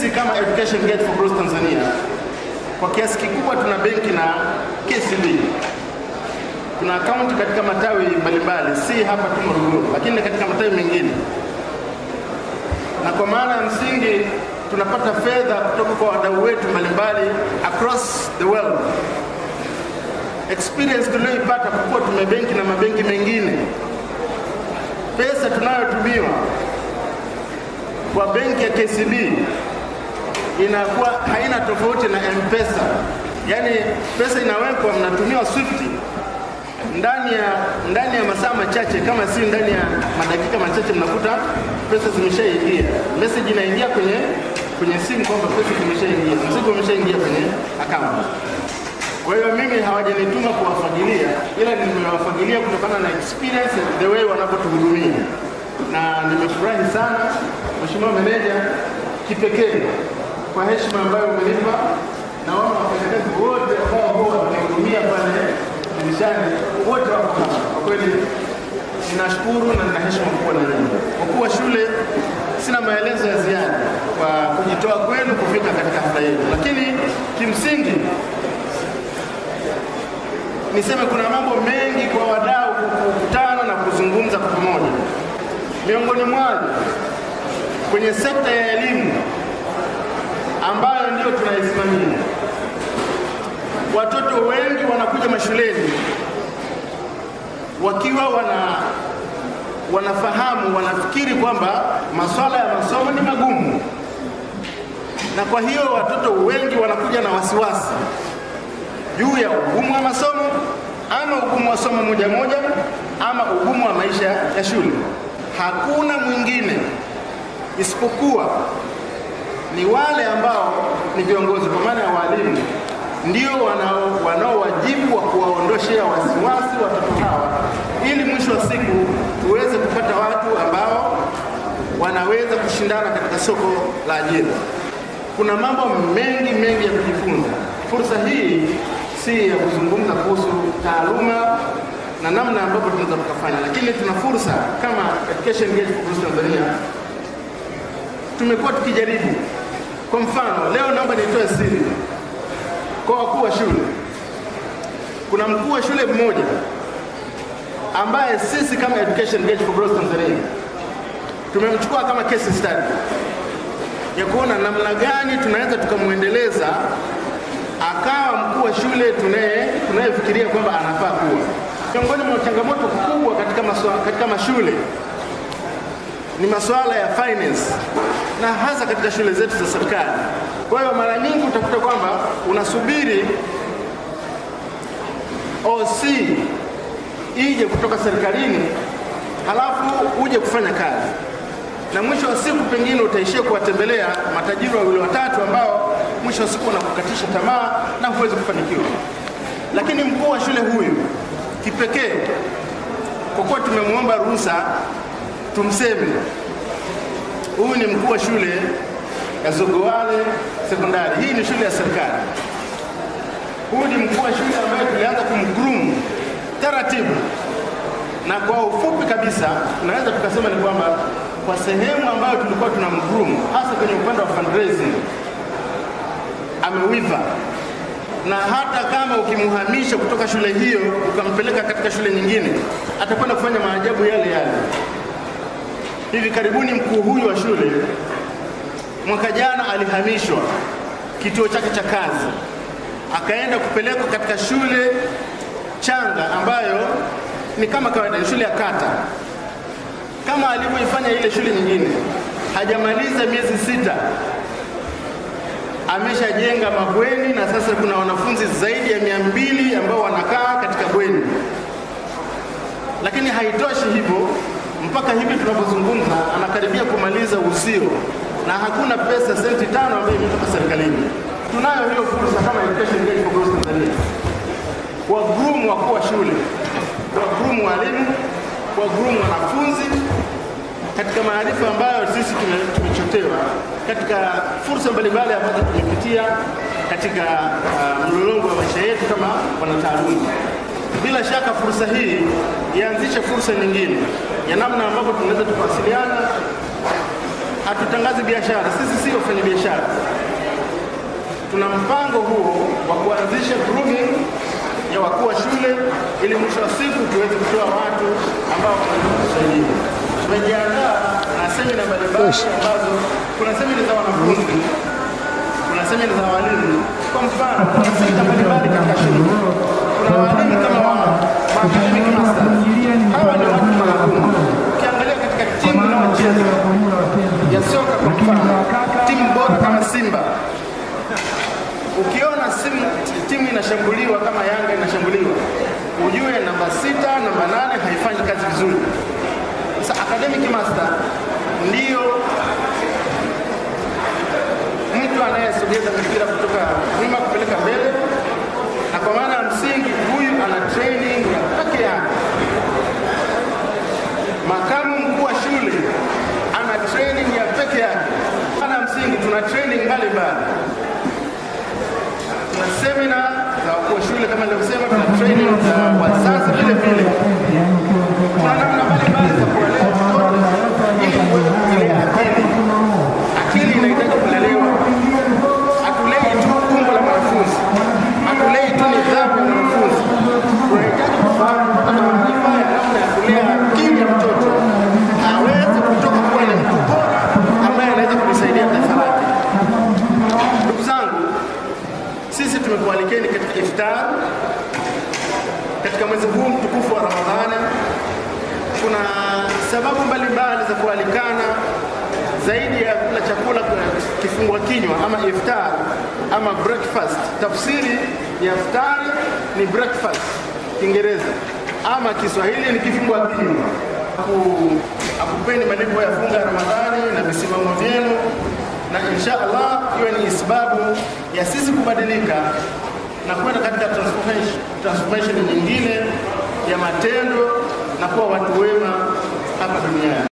sisi kama Education Gate for Growth Tanzania kwa kiasi kikubwa tuna benki na KCB. Tuna account katika matawi mbalimbali, si hapa tu Morogoro, lakini katika matawi mengine. Na kwa maana ya msingi tunapata fedha kutoka kwa wadau wetu mbalimbali across the world. Experience tunayoipata kwa kuwa tumebenki na mabenki mengine, pesa tunayotumiwa kwa benki ya KCB inakuwa haina tofauti na M-Pesa. Yaani pesa inawekwa, mnatumiwa Swift ndani ya masaa machache, kama si ndani ya madakika machache mnakuta pesa zimeshaingia. Message inaingia kwenye simu kwamba pesa zimeshaingia, mzigo umeshaingia kwenye account. Kwa hiyo mimi hawajanituma kuwafagilia, ila nimewafagilia kutokana na experience the way wanapotuhudumia. Na nimefurahi sana Mheshimiwa Meneja, kipekee kwa heshima ambayo umenipa. Naomba wafanyakazi wote ambao wamehudumia pale dirishani wote wako hapa. Kwa kweli ninashukuru na nina heshima kubwa na nyinyi. Wakuu wa shule, sina maelezo ya ziada kwa kujitoa kwenu kufika katika hafla hii. Lakini kimsingi niseme kuna mambo mengi kwa wadau kukutana na kuzungumza kwa pamoja. Miongoni mwao kwenye sekta ya elimu ambayo ndio tunaisimamia. Watoto wengi wanakuja mashuleni wakiwa wanafahamu, wanafikiri kwamba masuala ya masomo ni magumu. Na kwa hiyo watoto wengi wanakuja na wasiwasi juu ya ugumu wa masomo, ama ugumu wa somo moja moja, ama ugumu wa maisha ya shule. Hakuna mwingine isipokuwa ni wale ambao ni viongozi, kwa maana ya walimu, ndio wanao wajibu wa kuwaondoshea wasiwasi watoto hawa, ili mwisho wa siku tuweze kupata watu ambao wanaweza kushindana katika soko la ajira. Kuna mambo mengi ya kujifunza. Fursa hii si ya kuzungumza kuhusu taaluma na namna ambapo tunaweza kufanya, lakini tuna fursa kama Education Gate for Growth Tanzania. Tumekuwa tukijaribu. Kwa mfano, leo naomba nitoe siri kwa wakuu wa shule. Kuna mkuu wa shule mmoja ambaye sisi kama Education Gate for Growth Tanzania tumemchukua kama case study ya kuona namna gani tunaweza tukamuendeleza akawa mkuu wa shule tunayefikiria kwamba anafaa kuwa. Miongoni mwa changamoto kubwa katika mashule ni masuala ya finance, na hasa katika shule zetu za serikali. Kwa hiyo mara nyingi utakuta kwamba unasubiri OC ije kutoka serikalini halafu uje kufanya kazi, na mwisho wa siku pengine utaishia kuwatembelea matajiri wawili watatu ambao mwisho wa siku wanakukatisha tamaa na huwezi kufanikiwa. Lakini mkuu wa shule huyu kipekee, kwa kuwa tumemuomba ruhusa tumseme, huyu ni mkuu wa shule ya Zogowale Sekondari. Hii ni shule ya serikali. Huyu ni mkuu wa shule ambaye tulianza kumgroom taratibu, na kwa ufupi kabisa tunaweza tukasema ni kwamba kwa sehemu ambayo tulikuwa tunamgroom, hasa kwenye upande wa fundraising, amewiva. Na hata kama ukimuhamisha kutoka shule hiyo ukampeleka katika shule nyingine, atakwenda kufanya maajabu yale yale. Hivi karibuni mkuu huyu wa shule mwaka jana alihamishwa kituo chake cha kazi, akaenda kupelekwa katika shule changa ambayo ni kama kawaida, shule ya kata, kama alivyoifanya ile shule nyingine. Hajamaliza miezi 6 ameshajenga mabweni, na sasa kuna wanafunzi zaidi ya 200 ambao wanakaa katika bweni. Lakini haitoshi hivyo, mpaka hivi tunapozungumza anakaribia kumaliza uzio, na hakuna pesa senti 5 ambayo imetoka serikalini. Tunayo hiyo fursa kama Education Gate for Growth Tanzania, kwa groom wakuu wa shule, kwa groom walimu, kwa groom wanafunzi katika maarifa ambayo sisi tumechotewa katika fursa mbalimbali ambazo tumepitia katika mlolongo wa maisha yetu kama wanataaluma. Bila shaka fursa hii ianzishe fursa nyingine ya namna ambapo tunaweza tukawasiliana. Hatutangazi biashara, sisi sio wafanya biashara, tuna mpango huo wa kuanzisha grooming ya wakuu wa shule ili mwisho wa siku tuweze kutoa watu ambao wanatusaidia. Tumejiandaa na semina mbalimbali ambazo kuna semina za wanafunzi, kuna semina za walimu. Kwa mfano, kuna sekta mbalimbali katika shule. Kuna walimu kama wa academic master. Hawa ni watu maalum. Ukiangalia katika timu inayocheza ya soka, kwa mfano, timu bora kama Simba, ukiona timu inashambuliwa kama Yanga inashambuliwa, ujue namba 6, namba 8 haifanyi kazi vizuri. Sasa academic master ndio mtu anayesogeza mpira kutoka nyuma kupeleka mbele, na kwa maana msingi huyu ana training ya pekee yake. Makamu mkuu wa shule ana training ya pekee yake. Ana msingi tuna training mbalimbali. Tuna semina za wakuu wa shule kama nilivyosema, tuna training za wazazi vile vile. Kuna namna mbalimbali za kuwalea watoto ili kuweza kulea akili. Akili inahitaji kulelewa. Hatulei tu umbo la mwanafunzi, hatulei tu nidhamu ya mwanafunzi. Tunahitaji kufahamu maarifa ya namna ya kulea akili ya mtoto aweze kutoka kuwa ni mtu bora ambaye anaweza kulisaidia taifa lake. Ndugu zangu, sisi tumekualikeni katika iftar katika mwezi huu mtukufu wa Ramadhani. Kuna sababu mbalimbali za kualikana zaidi ya kula chakula kifungua kinywa ama iftar ama breakfast. Tafsiri ya iftar ni breakfast Kiingereza, ama Kiswahili ni kifungua kinywa. Akupeni malipo ya funga Ramadhani na visimamo vyenu, na insha Allah iwe ni sababu ya sisi kubadilika na kwenda katika transformation nyingine ya matendo na kuwa watu wema hapa duniani.